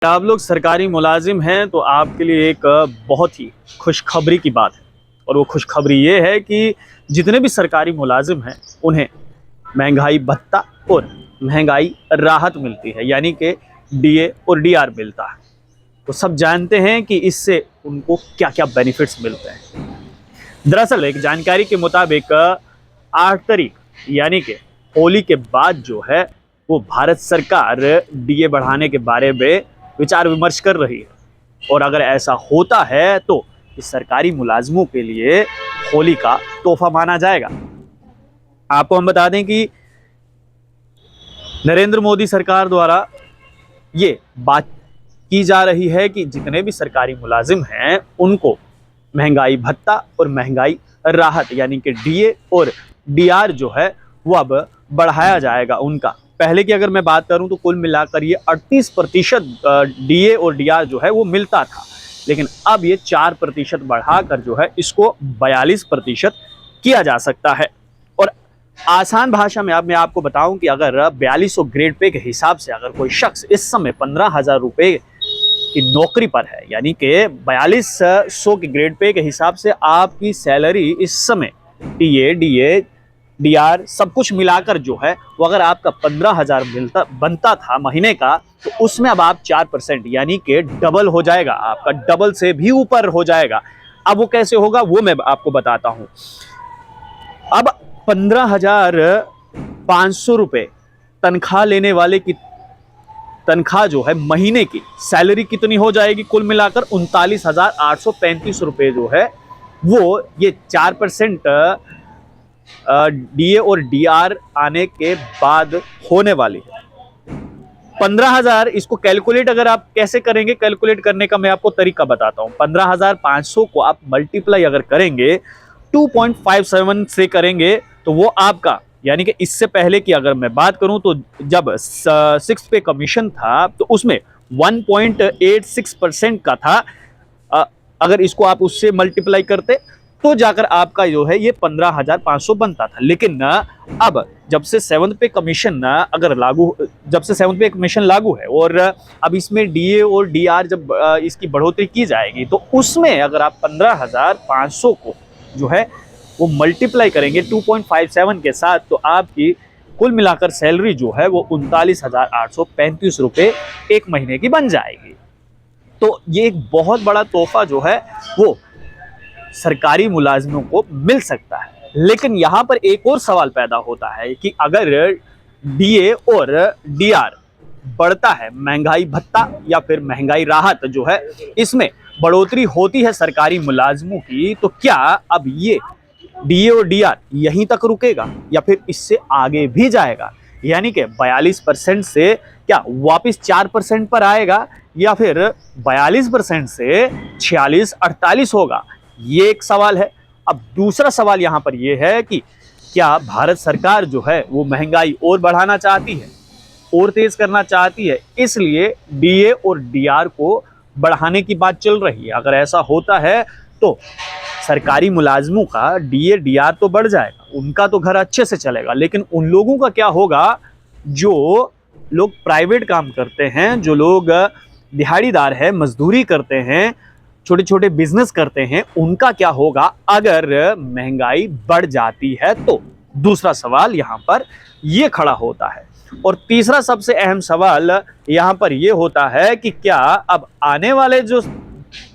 आप लोग सरकारी मुलाजिम हैं तो आपके लिए एक बहुत ही खुशखबरी की बात है। और वो खुशखबरी ये है कि जितने भी सरकारी मुलाजिम हैं उन्हें महंगाई भत्ता और महंगाई राहत मिलती है, यानी कि डीए और डीआर मिलता है। तो सब जानते हैं कि इससे उनको क्या क्या बेनिफिट्स मिलते हैं। दरअसल एक जानकारी के मुताबिक 8 तारीख यानी कि होली के बाद जो है वो भारत सरकार डीए बढ़ाने के बारे में विचार विमर्श कर रही है। और अगर ऐसा होता है तो इस सरकारी मुलाजमों के लिए होली का तोहफा माना जाएगा। आपको हम बता दें कि नरेंद्र मोदी सरकार द्वारा ये बात की जा रही है कि जितने भी सरकारी मुलाजिम हैं उनको महंगाई भत्ता और महंगाई राहत यानी कि डीए और डीआर जो है वो अब बढ़ाया जाएगा उनका। पहले की अगर मैं बात करूं तो कुल मिलाकर ये 38% डीए और डीआर जो है वो मिलता था, लेकिन अब ये 4% बढ़ाकर जो है इसको 42% किया जा सकता है। और आसान भाषा में अब मैं आपको बताऊं कि अगर 4200 ग्रेड पे के हिसाब से अगर कोई शख्स इस समय 15,000 रुपये की नौकरी पर है, यानी कि 4200 के ग्रेड पे के हिसाब से आपकी सैलरी इस समय टीए डीए डीआर सब कुछ मिलाकर जो है वो अगर आपका 15,000 बनता था महीने का, तो उसमें अब आप 4% यानी कि डबल हो जाएगा, आपका डबल से भी ऊपर हो जाएगा। अब वो कैसे होगा वो मैं आपको बताता हूं। अब 15,500 रुपये तनख्वाह लेने वाले की तनख्वाह जो है महीने की सैलरी कितनी हो जाएगी? कुल मिलाकर 39,835 रुपये जो है वो ये 4% डीए और डीआर आने के बाद होने वाली है। 15,000 इसको कैलकुलेट अगर आप कैसे करेंगे, कैलकुलेट करने का मैं आपको तरीका बताता हूं। 15,500 को आप मल्टीप्लाई अगर करेंगे 2.57 से करेंगे तो वो आपका, यानी कि इससे पहले की अगर मैं बात करूं तो जब 6 पे कमीशन था तो उसमें 1.86% का था। अगर इसको आप उससे मल्टीप्लाई करते तो जाकर आपका जो है ये 15,500 बनता था। लेकिन अब जब से 7th पे कमीशन लागू है और अब इसमें डीए और डीआर जब इसकी बढ़ोतरी की जाएगी तो उसमें अगर आप 15,500 को जो है वो मल्टीप्लाई करेंगे 2.57 के साथ तो आपकी कुल मिलाकर सैलरी जो है वो 39,835 रुपये एक महीने की बन जाएगी। तो ये एक बहुत बड़ा तोहफा जो है वो सरकारी मुलाजिमों को मिल सकता है। लेकिन यहां पर एक और सवाल पैदा होता है कि अगर डीए और डीआर बढ़ता है, महंगाई भत्ता या फिर महंगाई राहत जो है इसमें बढ़ोतरी होती है सरकारी मुलाजिमों की, तो क्या अब ये डीए और डीआर यहीं तक रुकेगा या फिर इससे आगे भी जाएगा? यानी कि 42% से क्या वापस 4% पर आएगा या फिर 42% से 46-48 होगा? ये एक सवाल है। अब दूसरा सवाल यहां पर यह है कि क्या भारत सरकार जो है वो महंगाई और बढ़ाना चाहती है और तेज करना चाहती है, इसलिए डीए और डीआर को बढ़ाने की बात चल रही है। अगर ऐसा होता है तो सरकारी मुलाजिमों का डीए डीआर तो बढ़ जाएगा, उनका तो घर अच्छे से चलेगा, लेकिन उन लोगों का क्या होगा जो लोग प्राइवेट काम करते हैं, जो लोग दिहाड़ीदार है, मजदूरी करते हैं, छोटे छोटे बिजनेस करते हैं, उनका क्या होगा अगर महंगाई बढ़ जाती है? तो दूसरा सवाल यहां पर यह खड़ा होता है। और तीसरा सबसे अहम सवाल यहां पर यह होता है कि क्या अब आने वाले जो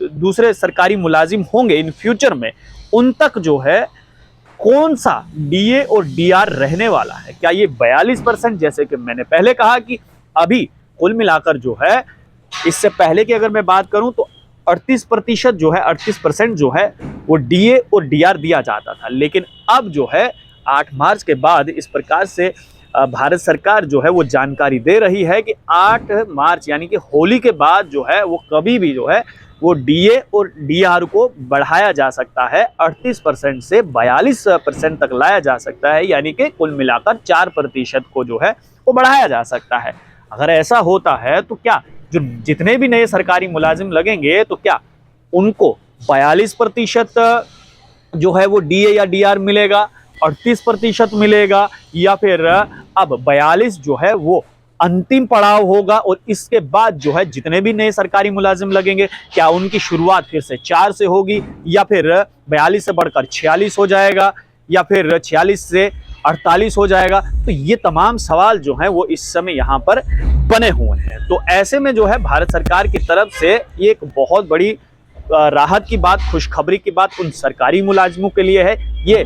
दूसरे सरकारी मुलाजिम होंगे इन फ्यूचर में उन तक जो है कौन सा डीए और डीआर रहने वाला है? क्या ये 42% जैसे कि मैंने पहले कहा कि अभी कुल मिलाकर जो है इससे पहले की अगर मैं बात करूं तो 38% जो है वो डीए और डीआर दिया जाता था, लेकिन अब जो है 8 मार्च के बाद इस प्रकार से भारत सरकार जो है वो जानकारी दे रही है कि 8 मार्च यानी कि होली के बाद जो है वो कभी भी जो है वो डीए और डीआर को बढ़ाया जा सकता है, 38% से 42% तक लाया जा सकता है, यानी कि कुल मिलाकर 4% को जो है वो बढ़ाया जा सकता है। अगर ऐसा होता है तो क्या जो जितने भी नए सरकारी मुलाजिम लगेंगे तो क्या उनको 42% जो है वो डीए या डीआर मिलेगा, 38% मिलेगा, या फिर अब 42 जो है वो अंतिम पड़ाव होगा और इसके बाद जो है जितने भी नए सरकारी मुलाजिम लगेंगे, क्या उनकी शुरुआत फिर से 4 से होगी या फिर 42 से बढ़कर 46 हो जाएगा या फिर 46 से 48 हो जाएगा। तो ये तमाम सवाल जो हैं वो इस समय यहाँ पर बने हुए हैं। तो ऐसे में जो है भारत सरकार की तरफ से ये एक बहुत बड़ी राहत की बात, खुशखबरी की बात उन सरकारी मुलाजिमों के लिए है। ये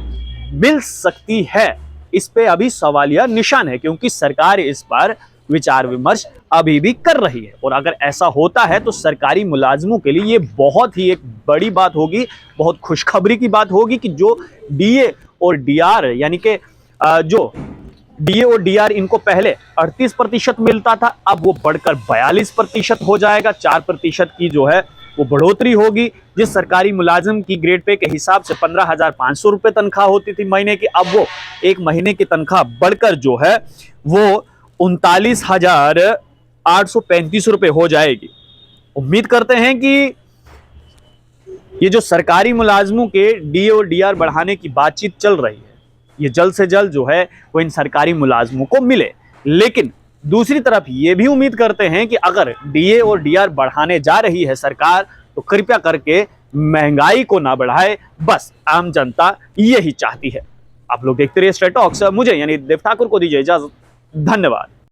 मिल सकती है, इस पे अभी सवालिया निशान है, क्योंकि सरकार इस पर विचार विमर्श अभी भी कर रही है। और अगर ऐसा होता है तो सरकारी मुलाजिमों के लिए ये बहुत ही एक बड़ी बात होगी, बहुत खुशखबरी की बात होगी कि जो डीए और डीआर यानी कि जो डीए और डीआर इनको पहले 38% मिलता था, अब वो बढ़कर 42% हो जाएगा। 4% की जो है वो बढ़ोतरी होगी। जिस सरकारी मुलाजिम की ग्रेड पे के हिसाब से 15,500 रुपए तनख्वाह होती थी महीने की, अब वो एक महीने की तनख्वाह बढ़कर जो है वो 39,835 रुपए हो जाएगी। उम्मीद करते हैं कि ये जो सरकारी मुलाजिमों के डीए और डीआर बढ़ाने की बातचीत चल रही है, ये जल्द से जल्द जो है वो इन सरकारी मुलाजिमों को मिले। लेकिन दूसरी तरफ ये भी उम्मीद करते हैं कि अगर डीए और डीआर बढ़ाने जा रही है सरकार, तो कृपया करके महंगाई को ना बढ़ाए, बस आम जनता यही चाहती है। आप लोग देखते रहिए स्ट्रेट टॉक्स। मुझे यानी देव ठाकुर को दीजिए इजाजत। धन्यवाद।